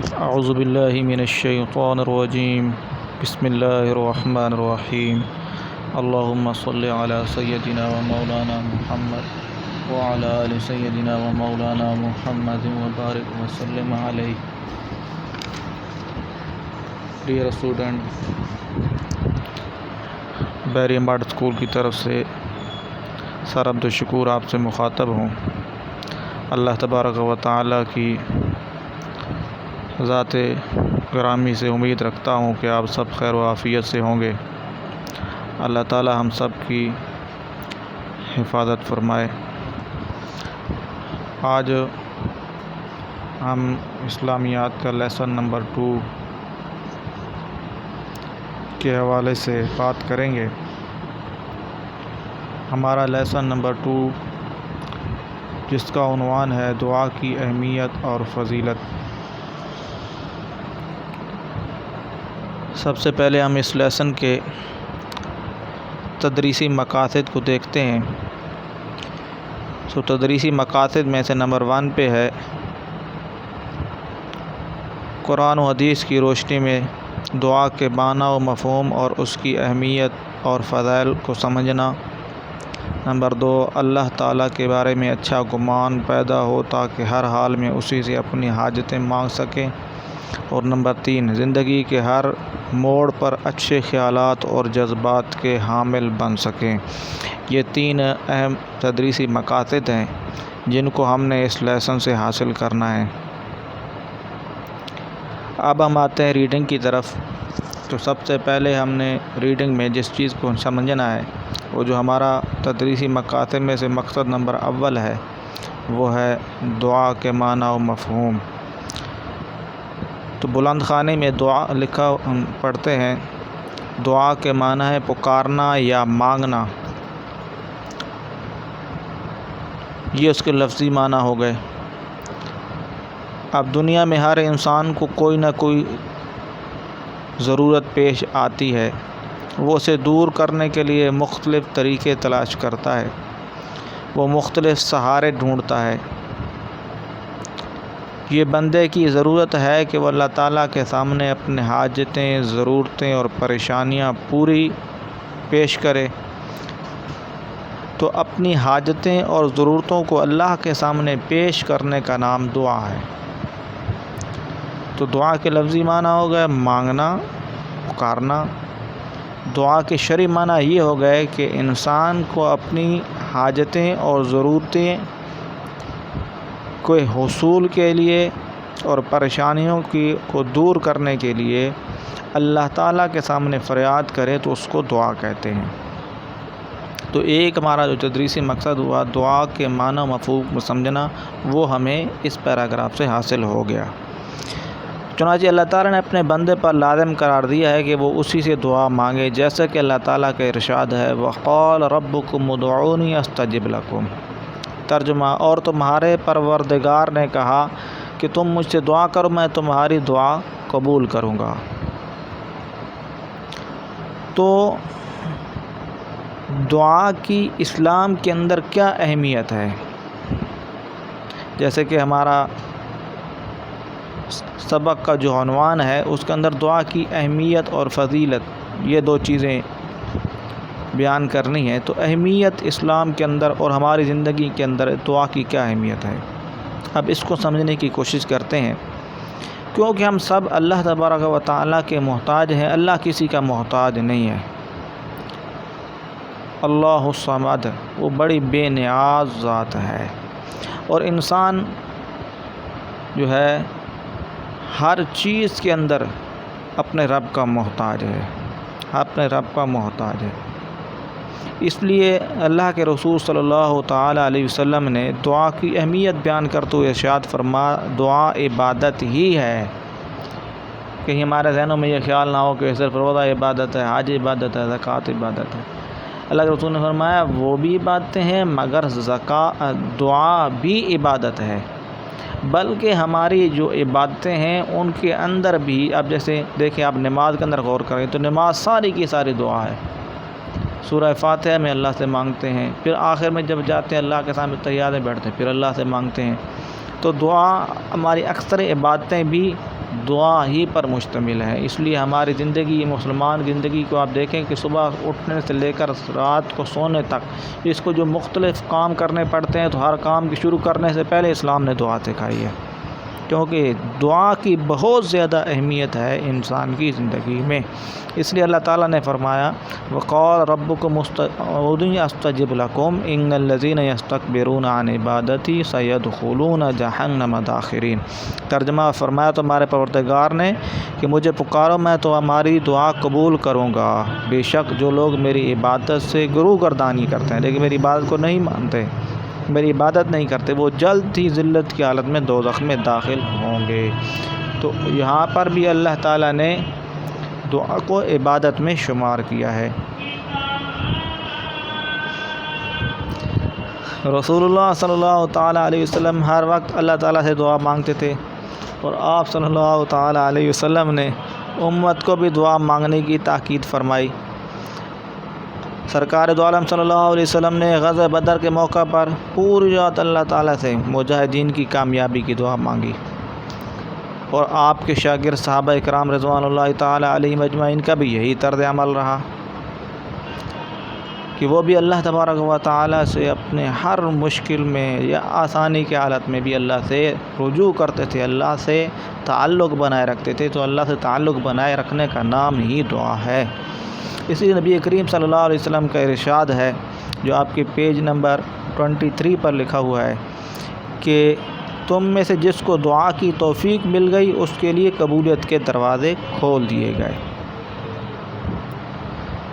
اعوذ باللہ من الشیطان الرجیم بسم اللہ الرحمن الرحیم اللہم صلی علی سیدنا و مولانا محمد وعلی آل سیدنا و مولانا محمد وبارک وسلم علیہ۔ Dear student, barium art school کی طرف سے سرابد شکور آپ سے مخاطب ہوں۔ اللہ تبارک و تعالی کی ذات گرامی سے امید رکھتا ہوں کہ آپ سب خیر و عافیت سے ہوں گے۔ اللہ تعالی ہم سب کی حفاظت فرمائے۔ آج ہم اسلامیات کا لیسن نمبر 2 کے حوالے سے بات کریں گے۔ ہمارا لیسن نمبر 2 جس کا عنوان ہے دعا کی اہمیت اور فضیلت۔ سب سے پہلے ہم اس لیسن کے تدریسی مقاصد کو دیکھتے ہیں۔ تدریسی مقاصد میں سے نمبر 1 پہ ہے قرآن و حدیث کی روشنی میں دعا کے معنی و مفہوم اور اس کی اہمیت اور فضائل کو سمجھنا۔ نمبر 2 اللہ تعالیٰ کے بارے میں اچھا گمان پیدا ہو تاکہ ہر حال میں اسی سے اپنی حاجتیں مانگ سکیں۔ اور نمبر 3 زندگی کے ہر موڑ پر اچھے خیالات اور جذبات کے حامل بن سکیں۔ یہ 3 اہم تدریسی مقاصد ہیں جن کو ہم نے اس لیسن سے حاصل کرنا ہے۔ اب ہم آتے ہیں ریڈنگ کی طرف۔ تو سب سے پہلے ہم نے ریڈنگ میں جس چیز کو سمجھنا ہے وہ جو ہمارا تدریسی مقاصد میں سے مقصد نمبر 1 ہے وہ ہے دعا کے معنی و مفہوم۔ تو بلند خانے میں دعا لکھا پڑھتے ہیں، دعا کے معنی ہے پکارنا یا مانگنا۔ یہ اس کے لفظی معنی ہو گئے۔ اب دنیا میں ہر انسان کو کوئی نہ کوئی ضرورت پیش آتی ہے، وہ اسے دور کرنے کے لیے مختلف طریقے تلاش کرتا ہے، وہ مختلف سہارے ڈھونڈتا ہے۔ یہ بندے کی ضرورت ہے کہ وہ اللہ تعالیٰ کے سامنے اپنے حاجتیں، ضرورتیں اور پریشانیاں پوری پیش کرے۔ تو اپنی حاجتیں اور ضرورتوں کو اللہ کے سامنے پیش کرنے کا نام دعا ہے۔ تو دعا کے لفظی معنی ہو گئے مانگنا، پکارنا۔ دعا کے شرعی معنی یہ ہو گئے کہ انسان کو اپنی حاجتیں اور ضرورتیں کے حصول کے لیے اور پریشانیوں کو دور کرنے کے لیے اللہ تعالیٰ کے سامنے فریاد کرے تو اس کو دعا کہتے ہیں۔ تو ایک ہمارا جو تدریسی مقصد ہوا دعا کے معنی و مفہوم کو سمجھنا، وہ ہمیں اس پیراگراف سے حاصل ہو گیا۔ چنانچہ اللہ تعالیٰ نے اپنے بندے پر لازم قرار دیا ہے کہ وہ اسی سے دعا مانگے، جیسا کہ اللہ تعالیٰ کا ارشاد ہے وَقَالَ رَبُّكُمُ ادْعُونِي أَسْتَجِبْ لَكُمْ۔ ترجمہ، اور تمہارے پروردگار نے کہا کہ تم مجھ سے دعا کرو، میں تمہاری دعا قبول کروں گا۔ تو دعا کی اسلام کے اندر کیا اہمیت ہے؟ جیسے کہ ہمارا سبق کا جو عنوان ہے اس کے اندر دعا کی اہمیت اور فضیلت، یہ 2 چیزیں بیان کرنی ہے۔ تو اہمیت اسلام کے اندر اور ہماری زندگی کے اندر دعا کی کیا اہمیت ہے، اب اس کو سمجھنے کی کوشش کرتے ہیں۔ کیونکہ ہم سب اللہ تبارک و تعالیٰ کے محتاج ہیں، اللہ کسی کا محتاج نہیں ہے۔ اللہ الصمد، وہ بڑی بے نیاز ذات ہے، اور انسان جو ہے ہر چیز کے اندر اپنے رب کا محتاج ہے، اپنے رب کا محتاج ہے۔ اس لیے اللہ کے رسول صلی اللہ تعالیٰ علیہ وسلم نے دعا کی اہمیت بیان کرتے ہوئے ارشاد فرمایا دعا عبادت ہی ہے۔ کہیں ہمارے ذہنوں میں یہ خیال نہ ہو کہ صرف روزہ عبادت ہے، حج عبادت ہے، زکوٰۃ عبادت ہے۔ اللہ کے رسول نے فرمایا وہ بھی عبادتیں ہیں مگر دعا بھی عبادت ہے، بلکہ ہماری جو عبادتیں ہیں ان کے اندر بھی، اب جیسے دیکھیں آپ نماز کے اندر غور کریں تو نماز ساری کی ساری دعا ہے۔ سورہ فاتحہ میں اللہ سے مانگتے ہیں، پھر آخر میں جب جاتے ہیں اللہ کے سامنے تحیات میں بیٹھتے ہیں پھر اللہ سے مانگتے ہیں۔ تو دعا ہماری اکثر عبادتیں بھی دعا ہی پر مشتمل ہے۔ اس لیے ہماری زندگی، مسلمان زندگی کو آپ دیکھیں کہ صبح اٹھنے سے لے کر رات کو سونے تک اس کو جو مختلف کام کرنے پڑتے ہیں، تو ہر کام کی شروع کرنے سے پہلے اسلام نے دعا سکھائی ہے، کیونکہ دعا کی بہت زیادہ اہمیت ہے انسان کی زندگی میں۔ اس لیے اللہ تعالیٰ نے فرمایا وقال ربکم ادعونی استجب لکم ان الذین یستکبرون عن عبادتی سیدخلون جہنم داخرین۔ ترجمہ فرمایا تمہارے پروردگار نے کہ مجھے پکارو، میں تو ہماری دعا قبول کروں گا۔ بے شک جو لوگ میری عبادت سے گرو گردانی کرتے ہیں لیکن میری عبادت کو نہیں مانتے، میری عبادت نہیں کرتے، وہ جلد ہی ذلت کی حالت میں دوزخ میں داخل ہوں گے۔ تو یہاں پر بھی اللہ تعالیٰ نے دعا کو عبادت میں شمار کیا ہے۔ رسول اللہ صلی اللہ تعالیٰ علیہ وسلم ہر وقت اللہ تعالیٰ سے دعا مانگتے تھے، اور آپ صلی اللہ تعالیٰ علیہ وسلم نے امت کو بھی دعا مانگنے کی تاکید فرمائی۔ سرکار دو عالم صلی اللہ علیہ وسلم نے غزوہ بدر کے موقع پر پوری رات اللہ تعالیٰ سے مجاہدین کی کامیابی کی دعا مانگی، اور آپ کے شاگرد صحابہ اکرام رضوان اللہ تعالیٰ علیہم اجمعین کا بھی یہی طرز عمل رہا کہ وہ بھی اللہ تبارک و تعالیٰ سے اپنے ہر مشکل میں یا آسانی کے حالت میں بھی اللہ سے رجوع کرتے تھے، اللہ سے تعلق بنائے رکھتے تھے۔ تو اللہ سے تعلق بنائے رکھنے کا نام ہی دعا ہے۔ اسی لیے نبی کریم صلی اللہ علیہ وسلم کا ارشاد ہے جو آپ کے پیج نمبر 23 پر لکھا ہوا ہے کہ تم میں سے جس کو دعا کی توفیق مل گئی اس کے لیے قبولیت کے دروازے کھول دیے گئے،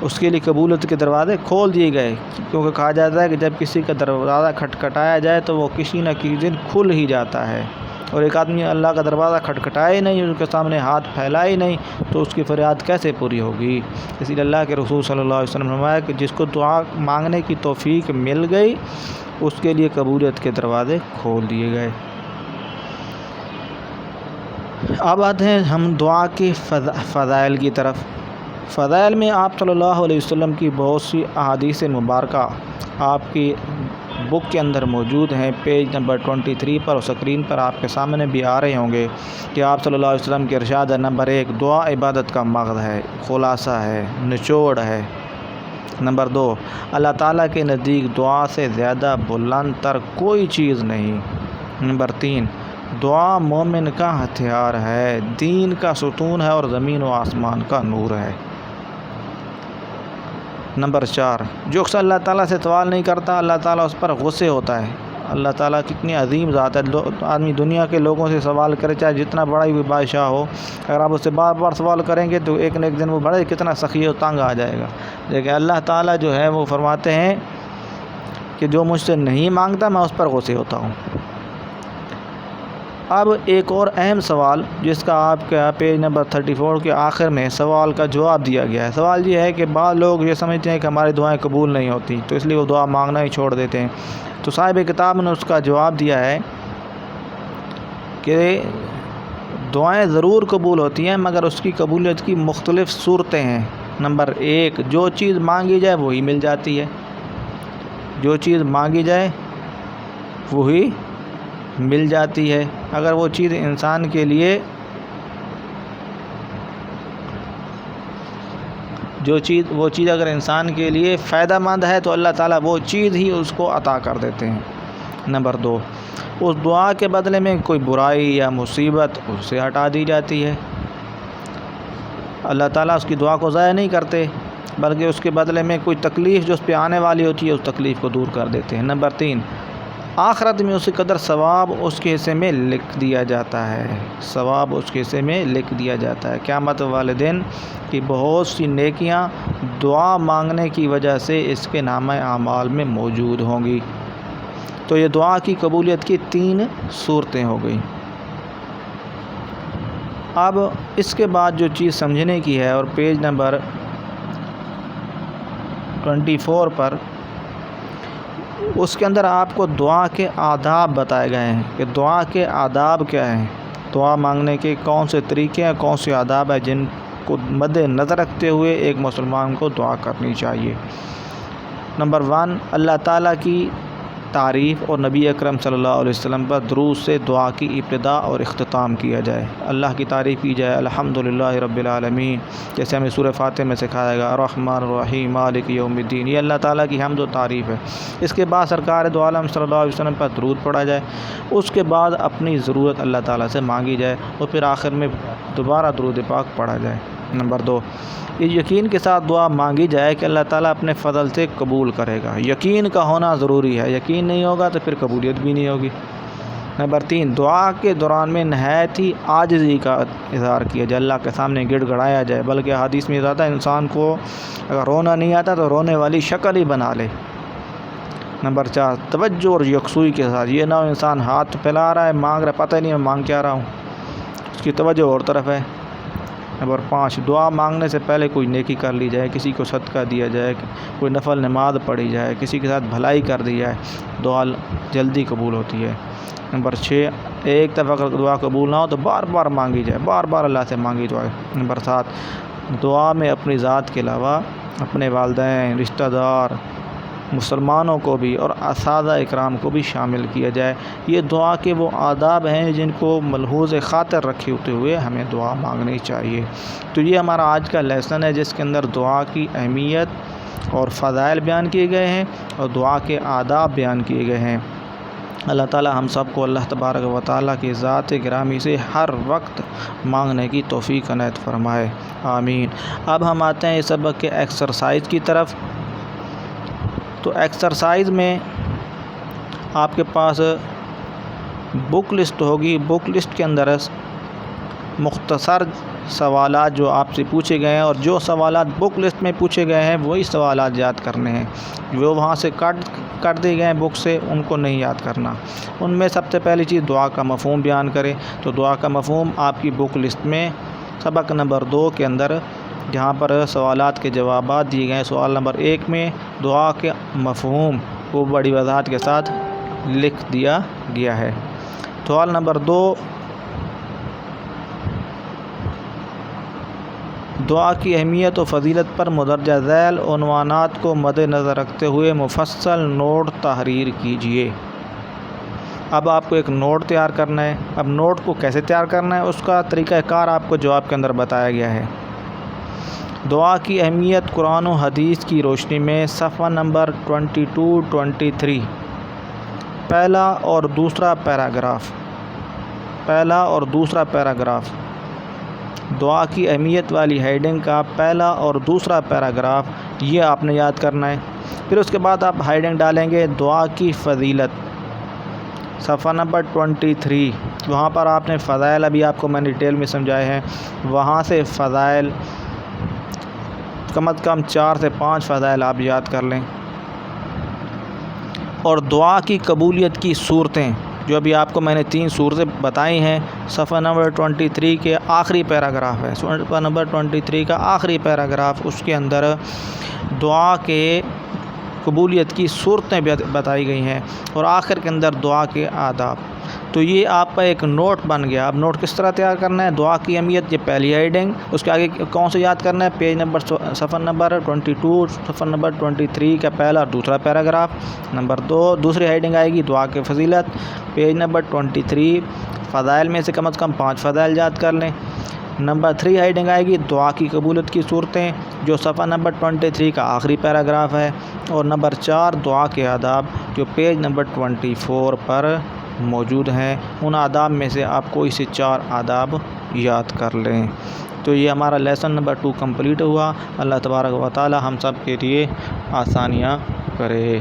اس کے لیے قبولیت کے دروازے کھول دیے گئے، کیونکہ کہا جاتا ہے کہ جب کسی کا دروازہ کھٹکھٹایا جائے تو وہ کسی نہ کسی دن کھل ہی جاتا ہے، اور ایک آدمی اللہ کا دروازہ کھٹکھٹائے ہی نہیں، اس کے سامنے ہاتھ پھیلائے ہی نہیں، تو اس کی فریاد کیسے پوری ہوگی؟ اسی لیے اللہ کے رسول صلی اللہ علیہ وسلم نے فرمایا کہ جس کو دعا مانگنے کی توفیق مل گئی اس کے لیے قبولیت کے دروازے کھول دیے گئے۔ اب آتے ہیں ہم دعا کے فضائل کی طرف۔ فضائل میں آپ صلی اللہ علیہ وسلم کی بہت سی احادیث مبارکہ آپ کی بک کے اندر موجود ہیں، پیج نمبر 23 پر، اور سکرین پر آپ کے سامنے بھی آ رہے ہوں گے کہ آپ صلی اللہ علیہ وسلم کے ارشاد ہے نمبر 1 دعا عبادت کا مغز ہے، خلاصہ ہے، نچوڑ ہے۔ نمبر 2 اللہ تعالیٰ کے نزدیک دعا سے زیادہ بلند تر کوئی چیز نہیں۔ نمبر 3 دعا مومن کا ہتھیار ہے، دین کا ستون ہے اور زمین و آسمان کا نور ہے۔ نمبر 4 جو شخص اللہ تعالیٰ سے سوال نہیں کرتا اللہ تعالیٰ اس پر غصے ہوتا ہے۔ اللہ تعالیٰ کتنی عظیم ذات ہے، آدمی دنیا کے لوگوں سے سوال کرے چاہے جتنا بڑا ہی بادشاہ ہو، اگر آپ اس سے بار بار سوال کریں گے تو ایک نہ ایک دن وہ بڑے کتنا سخی و تنگ آ جائے گا، لیکن اللہ تعالیٰ جو ہے وہ فرماتے ہیں کہ جو مجھ سے نہیں مانگتا میں اس پر غصے ہوتا ہوں۔ اب ایک اور اہم سوال جس کا آپ کا پیج نمبر 34 کے آخر میں سوال کا جواب دیا گیا ہے۔ سوال یہ ہے کہ بعض لوگ یہ سمجھتے ہیں کہ ہماری دعائیں قبول نہیں ہوتی تو اس لیے وہ دعا مانگنا ہی چھوڑ دیتے ہیں، تو صاحب کتاب نے اس کا جواب دیا ہے کہ دعائیں ضرور قبول ہوتی ہیں مگر اس کی قبولیت کی مختلف صورتیں ہیں۔ نمبر 1 جو چیز مانگی جائے وہی مل جاتی ہے، جو چیز مانگی جائے وہی مل جاتی ہے۔ اگر وہ چیز انسان کے لیے وہ چیز اگر انسان کے لیے فائدہ مند ہے تو اللہ تعالیٰ وہ چیز ہی اس کو عطا کر دیتے ہیں۔ نمبر 2 اس دعا کے بدلے میں کوئی برائی یا مصیبت اس سے ہٹا دی جاتی ہے، اللہ تعالیٰ اس کی دعا کو ضائع نہیں کرتے بلکہ اس کے بدلے میں کوئی تکلیف جو اس پہ آنے والی ہوتی ہے اس تکلیف کو دور کر دیتے ہیں۔ نمبر 3 آخرت میں اسی قدر ثواب اس کے حصے میں لکھ دیا جاتا ہے، ثواب اس کے حصے میں لکھ دیا جاتا ہے۔ قیامت والے دن کی بہت سی نیکیاں دعا مانگنے کی وجہ سے اس کے نامہ اعمال میں موجود ہوں گی۔ تو یہ دعا کی قبولیت کی 3 صورتیں ہو گئیں۔ اب اس کے بعد جو چیز سمجھنے کی ہے، اور پیج نمبر 24 پر اس کے اندر آپ کو دعا کے آداب بتائے گئے ہیں کہ دعا کے آداب کیا ہیں، دعا مانگنے کے کون سے طریقے ہیں، کون سے آداب ہیں جن کو مد نظر رکھتے ہوئے ایک مسلمان کو دعا کرنی چاہیے۔ نمبر 1 اللہ تعالیٰ کی تعریف اور نبی اکرم صلی اللہ علیہ وسلم پر درود سے دعا کی ابتدا اور اختتام کیا جائے۔ اللہ کی تعریف کی جائے، الحمدللہ رب العالمین، جیسے ہمیں سورہ فاتحہ میں سکھایا گا، الرحمن الرحیم مالک یوم الدین، یہ اللہ تعالیٰ کی حمد و تعریف ہے۔ اس کے بعد سرکار دو عالم صلی اللہ علیہ وسلم پر درود پڑھا جائے، اس کے بعد اپنی ضرورت اللہ تعالیٰ سے مانگی جائے، اور پھر آخر میں دوبارہ درود پاک پڑھا جائے۔ نمبر 2، یہ یقین کے ساتھ دعا مانگی جائے کہ اللہ تعالیٰ اپنے فضل سے قبول کرے گا۔ یقین کا ہونا ضروری ہے، یقین نہیں ہوگا تو پھر قبولیت بھی نہیں ہوگی۔ نمبر 3، دعا کے دوران میں نہایت ہی عاجزی کا اظہار کیا جائے، اللہ کے سامنے گڑ گڑایا جائے، بلکہ حدیث میں زیادہ انسان کو اگر رونا نہیں آتا تو رونے والی شکل ہی بنا لے۔ نمبر 4، توجہ اور یکسوئی کے ساتھ، یہ نہ ہو انسان ہاتھ پھیلا رہا ہے، مانگ رہا ہے، پتہ نہیں میں مانگ کیا رہا ہوں، اس کی توجہ اور طرف ہے۔ نمبر 5، دعا مانگنے سے پہلے کوئی نیکی کر لی جائے، کسی کو صدقہ دیا جائے، کوئی نفل نماز پڑھی جائے، کسی کے ساتھ بھلائی کر دی جائے، دعا جلدی قبول ہوتی ہے۔ نمبر 6، ایک دفعہ اگر دعا قبول نہ ہو تو بار بار مانگی جائے، بار بار اللہ سے مانگی جائے۔ نمبر 7، دعا میں اپنی ذات کے علاوہ اپنے والدین، رشتہ دار، مسلمانوں کو بھی اور اساتذہ اکرام کو بھی شامل کیا جائے۔ یہ دعا کے وہ آداب ہیں جن کو ملحوظ خاطر رکھے ہوئے ہمیں دعا مانگنی چاہیے۔ تو یہ ہمارا آج کا لیسن ہے، جس کے اندر دعا کی اہمیت اور فضائل بیان کیے گئے ہیں اور دعا کے آداب بیان کیے گئے ہیں۔ اللہ تعالی ہم سب کو اللہ تبارک و تعالیٰ کی ذات گرامی سے ہر وقت مانگنے کی توفیق عنایت فرمائے، آمین۔ اب ہم آتے ہیں اس سبق کے ایکسرسائز کی طرف۔ تو ایکسرسائز میں آپ کے پاس بک لسٹ ہوگی، بک لسٹ کے اندر مختصر سوالات جو آپ سے پوچھے گئے ہیں، اور جو سوالات بک لسٹ میں پوچھے گئے ہیں وہی سوالات یاد کرنے ہیں، جو وہاں سے کٹ دیے گئے ہیں بک سے ان کو نہیں یاد کرنا۔ ان میں سب سے پہلی چیز دعا کا مفہوم بیان کریں۔ تو دعا کا مفہوم آپ کی بک لسٹ میں سبق نمبر 2 کے اندر جہاں پر سوالات کے جوابات دیے گئے ہیں، سوال نمبر 1 میں دعا کے مفہوم کو بڑی وضاحت کے ساتھ لکھ دیا گیا ہے۔ سوال نمبر 2، دعا کی اہمیت و فضیلت پر مندرجہ ذیل عنوانات کو مد نظر رکھتے ہوئے مفصل نوٹ تحریر کیجیے۔ اب آپ کو ایک نوٹ تیار کرنا ہے۔ اب نوٹ کو کیسے تیار کرنا ہے، اس کا طریقہ کار آپ کو جواب کے اندر بتایا گیا ہے۔ دعا کی اہمیت قرآن و حدیث کی روشنی میں صفحہ نمبر 22-23، پہلا اور دوسرا پیراگراف، دعا کی اہمیت والی ہیڈنگ کا پہلا اور دوسرا پیراگراف یہ آپ نے یاد کرنا ہے۔ پھر اس کے بعد آپ ہیڈنگ ڈالیں گے دعا کی فضیلت، صفحہ نمبر 23، وہاں پر آپ نے فضائل ابھی آپ کو میں نے ڈیٹیل میں سمجھائے ہیں، وہاں سے فضائل کم از کم 4 سے 5 فضائل آپ یاد کر لیں۔ اور دعا کی قبولیت کی صورتیں جو ابھی آپ کو میں نے 3 صورتیں بتائی ہیں، صفحہ نمبر 23 کے آخری پیراگراف ہے، صفحہ نمبر 23 کا آخری پیراگراف، اس کے اندر دعا کے قبولیت کی صورتیں بتائی گئی ہیں، اور آخر کے اندر دعا کے آداب۔ تو یہ آپ کا ایک نوٹ بن گیا۔ اب نوٹ کس طرح تیار کرنا ہے؟ دعا کی اہمیت، یہ پہلی ہیڈنگ، اس کے آگے کون سے یاد کرنا ہے؟ پیج نمبر صفحہ نمبر 22، صفحہ نمبر 23 کا پہلا اور دوسرا پیراگراف۔ نمبر 2، دوسری ہیڈنگ آئے گی دعا کی فضیلت، پیج نمبر 23، فضائل میں سے کم از کم 5 فضائل یاد کر لیں۔ نمبر 3 ہیڈنگ آئے گی دعا کی قبولیت کی صورتیں، جو صفحہ نمبر 23 کا آخری پیراگراف ہے، اور نمبر 4 دعا کے آداب، جو پیج نمبر 24 پر موجود ہیں۔ ان آداب میں سے آپ کوئی سے 4 آداب یاد کر لیں۔ تو یہ ہمارا لیسن نمبر 2 کمپلیٹ ہوا۔ اللہ تبارک و تعالی ہم سب کے لیے آسانیاں کرے۔